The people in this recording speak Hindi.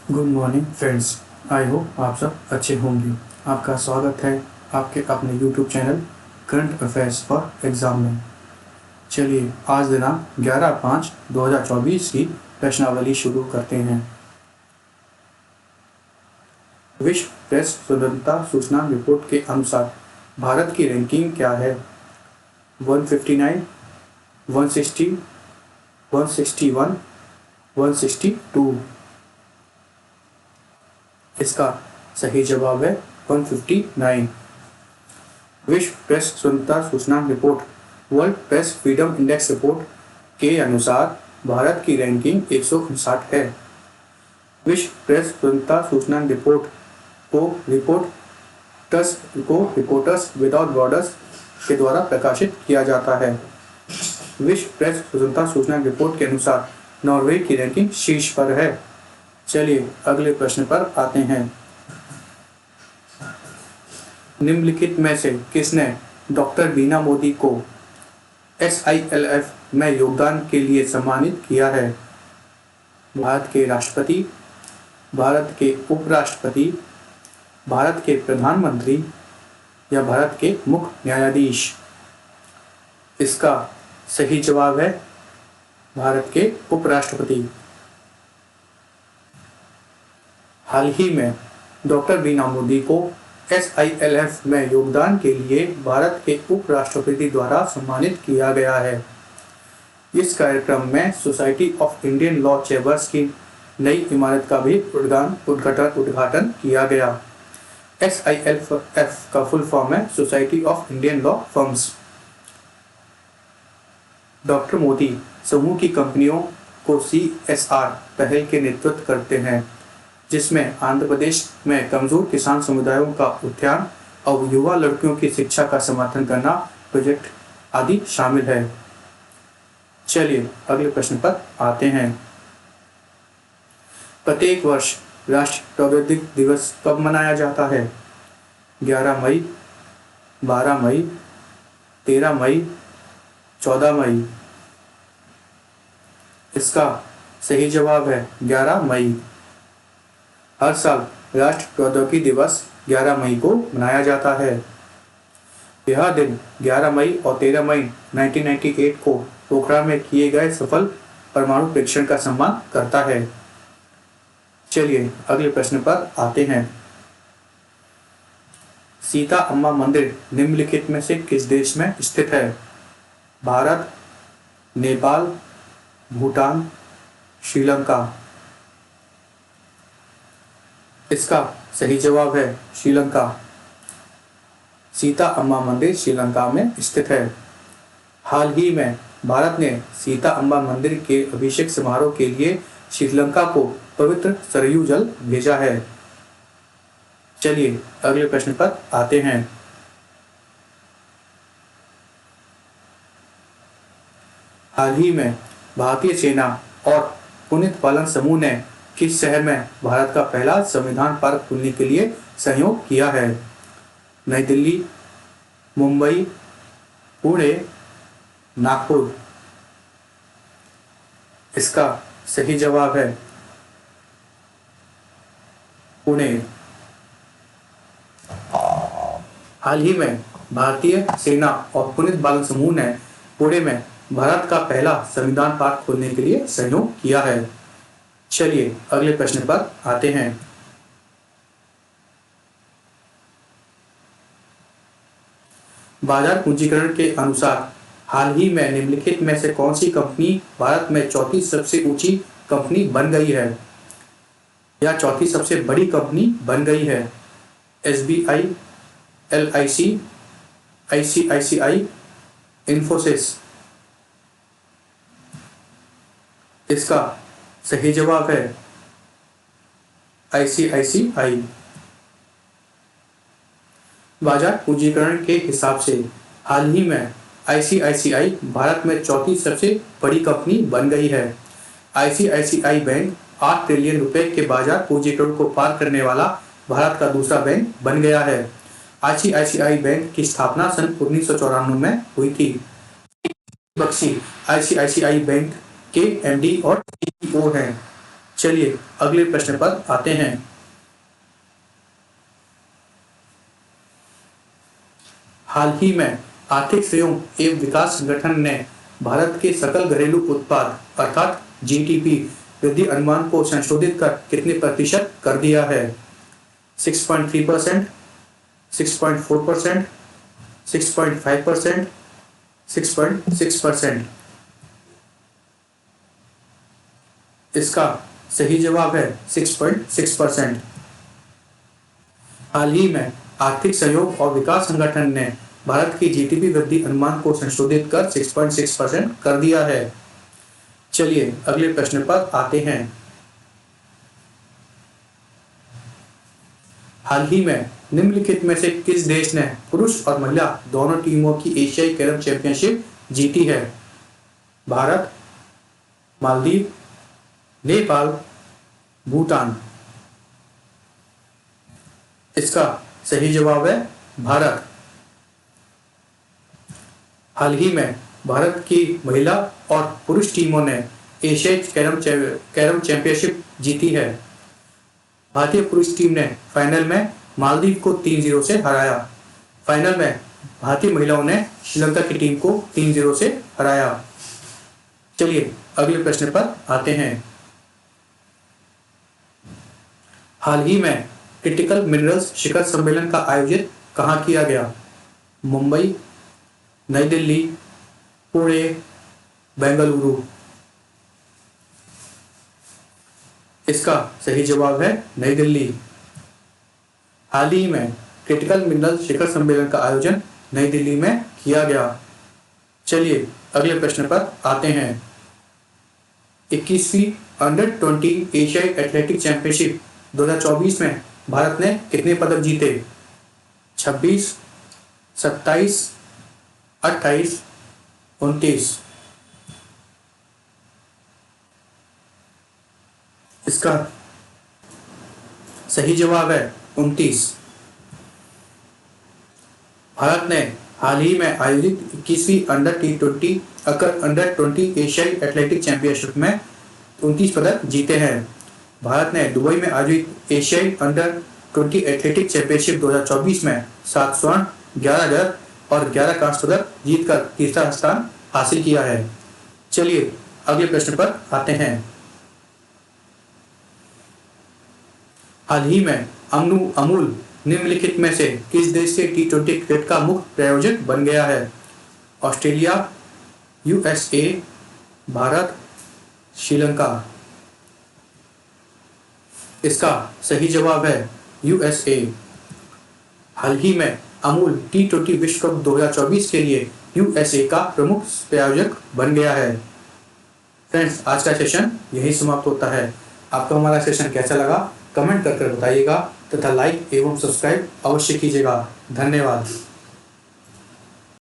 Good morning friends. I hope आप सब अच्छे होंगे। आपका स्वागत है आपके अपने YouTube channel current affairs for exam में। चलिए आज दिनांक 11/5/2024 की प्रश्नावली शुरू करते हैं। विश्व प्रेस स्वतंत्रता सूचना रिपोर्ट के अनुसार भारत की रैंकिंग क्या है? 159, 160, 161, 162। इसका सही जवाब है 159। विश्व प्रेस स्वतंत्रता सूचना report world press freedom index report के अनुसार भारत की रैंकिंग 159 है। विश्व प्रेस स्वतंत्रता सूचना रिपोर्ट को रिपोर्टर्स विदाउट बॉर्डर्स के द्वारा प्रकाशित किया जाता है। विश्व प्रेस स्वतंत्रता सूचना रिपोर्ट के अनुसार नॉर्वे की रैंकिंग शीर्ष पर है। चलिए अगले प्रश्न पर आते हैं। निम्नलिखित में से किसने डॉक्टर बीना मोदी को SILF में योगदान के लिए सम्मानित किया है? भारत के राष्ट्रपति, भारत के उपराष्ट्रपति, भारत के प्रधानमंत्री या भारत के मुख्य न्यायाधीश? इसका सही जवाब है भारत के उपराष्ट्रपति। हाल ही में डॉक्टर बीना मोदी को SILF में योगदान के लिए भारत के उपराष्ट्रपति द्वारा सम्मानित किया गया है। इस कार्यक्रम में society of Indian law chambers की नई इमारत का भी उद्घाटन किया गया। SILF का फुल फॉर्म है society of Indian law firms. Doctor Modi समूह की कंपनियों को CSR पहल के नेतृत्व करते हैं, जिसमें आंध्र प्रदेश में कमजोर किसान समुदायों का उत्थान और युवा लड़कियों की शिक्षा का समर्थन करना प्रोजेक्ट आदि शामिल है। चलिए अगले प्रश्न पर आते हैं। प्रत्येक वर्ष राष्ट्रीय प्रौद्योगिकी दिवस कब मनाया जाता है? 11 मई, 12 मई, 13 मई, 14 मई। इसका सही जवाब है 11 मई। हर साल राष्ट्रीय प्रौद्योगिकी दिवस 11 मई को मनाया जाता है। यह दिन 11 मई और 13 मई 1998 को पोखरण में किए गए सफल परमाणु परीक्षण का सम्मान करता है। चलिए अगले प्रश्न पर आते हैं। सीता अम्मा मंदिर निम्नलिखित में से किस देश में स्थित है? भारत, नेपाल, भूटान, श्रीलंका। इसका सही जवाब है श्रीलंका। सीता अम्मा मंदिर श्रीलंका में स्थित है। हाल ही में भारत ने सीता अम्मा मंदिर के अभिषेक समारोह के लिए श्रीलंका को पवित्र सरयू जल भेजा है। चलिए अगले प्रश्न पर आते हैं। हाल ही में भारतीय सेना और पुनित पालन समूह ने किस शहर में भारत का पहला संविधान पार्क खोलने के लिए सहयोग किया है? नई दिल्ली, मुंबई, पुणे, नागपुर। इसका सही जवाब है पुणे। हाल ही में भारतीय सेना और पुनित बालन समूह ने पुणे में भारत का पहला संविधान पार्क खोलने के लिए सहयोग किया है। चलिए अगले प्रश्न पर आते हैं। बाजार पूंजीकरण के अनुसार हाल ही में निम्नलिखित में से कौन सी कंपनी भारत में चौथी सबसे ऊंची कंपनी बन गई है या चौथी सबसे बड़ी कंपनी बन गई है? SBI, LIC, ICICI, Infosys. इसका सही जवाब है ICICI। बाजार पूंजीकरण के हिसाब से हाल ही में ICICI भारत में चौथी सबसे बड़ी कंपनी बन गई है। ICICI बैंक 8 ट्रिलियन रुपए के बाजार पूंजीकरण को पार करने वाला भारत का दूसरा बैंक बन गया है। ICICI बैंक की स्थापना सन 1994 में हुई थी। बख्शी ICICI बैंक के MD और CEO हैं। चलिए अगले प्रश्न पर आते हैं। हाल ही में आर्थिक सहयोग एवं विकास संगठन ने भारत के सकल घरेलू उत्पाद अर्थात जीडीपी वृद्धि अनुमान को संशोधित कर कितने प्रतिशत कर दिया है? 6.3%, 6.4%, 6.5%, 6.6%। इसका सही जवाब है 6.6%। हाल ही में आर्थिक सहयोग और विकास संगठन ने भारत की जीडीपी वृद्धि अनुमान को संशोधित कर 6.6% कर दिया है। चलिए अगले प्रश्न पर आते हैं। हाल ही में निम्नलिखित में से किस देश ने पुरुष और महिला दोनों टीमों की एशियाई कैरम चैंपियनशिप जीती है? भारत, मालदीव, नेपाल, भूटान। इसका सही जवाब है भारत। हाल ही में भारत की महिला और पुरुष टीमों ने एशियाई कैरम चैंपियनशिप जीती है। भारतीय पुरुष टीम ने फाइनल में मालदीव को 3-0 से हराया। फाइनल में भारतीय महिलाओं ने श्रीलंका की टीम को 3-0 से हराया। चलिए अगले प्रश्न पर आते हैं। हाल ही में क्रिटिकल मिनरल्स शिखर सम्मेलन का आयोजन कहाँ किया गया? मुंबई, नई दिल्ली, पुणे, बेंगलुरु। इसका सही जवाब है नई दिल्ली। हाल ही में क्रिटिकल मिनरल शिखर सम्मेलन का आयोजन नई दिल्ली में किया गया। चलिए अगले प्रश्न पर आते हैं। 21वीं अंडर-20 एशियाई एथलेटिक चैंपियनशिप 2024 में भारत ने कितने पदक जीते? 26, 27, 28, 29। इसका सही जवाब है 29। भारत ने हाल ही में आयोजित 21वीं अंडर-20 एशियाई एथलेटिक चैंपियनशिप में 29 पदक जीते हैं। भारत ने दुबई में आयोजित एशियाई अंडर-20 एथलेटिक चैंपियनशिप 2024 में 7 स्वर्ण, 11 रजत और 11 कांस्य पदक जीतकर तीसरा स्थान हासिल किया है। चलिए अगले प्रश्न पर आते हैं। हाल ही में अमूल निम्नलिखित में से किस देश के T20 क्रिकेट का मुख्य प्रायोजक बन गया है? Australia, USA, Bharat, Sri Lanka. इसका सही जवाब है यूएसए। हाल ही में अमूल T20 विश्व कप 2024 के लिए यूएसए का प्रमुख प्रायोजक बन गया है। फ्रेंड्स, आज का सेशन यही समाप्त होता है। आपको हमारा सेशन कैसा लगा कमेंट कर बताइएगा तथा लाइक एवं सब्सक्राइब अवश्य कीजिएगा। धन्यवाद।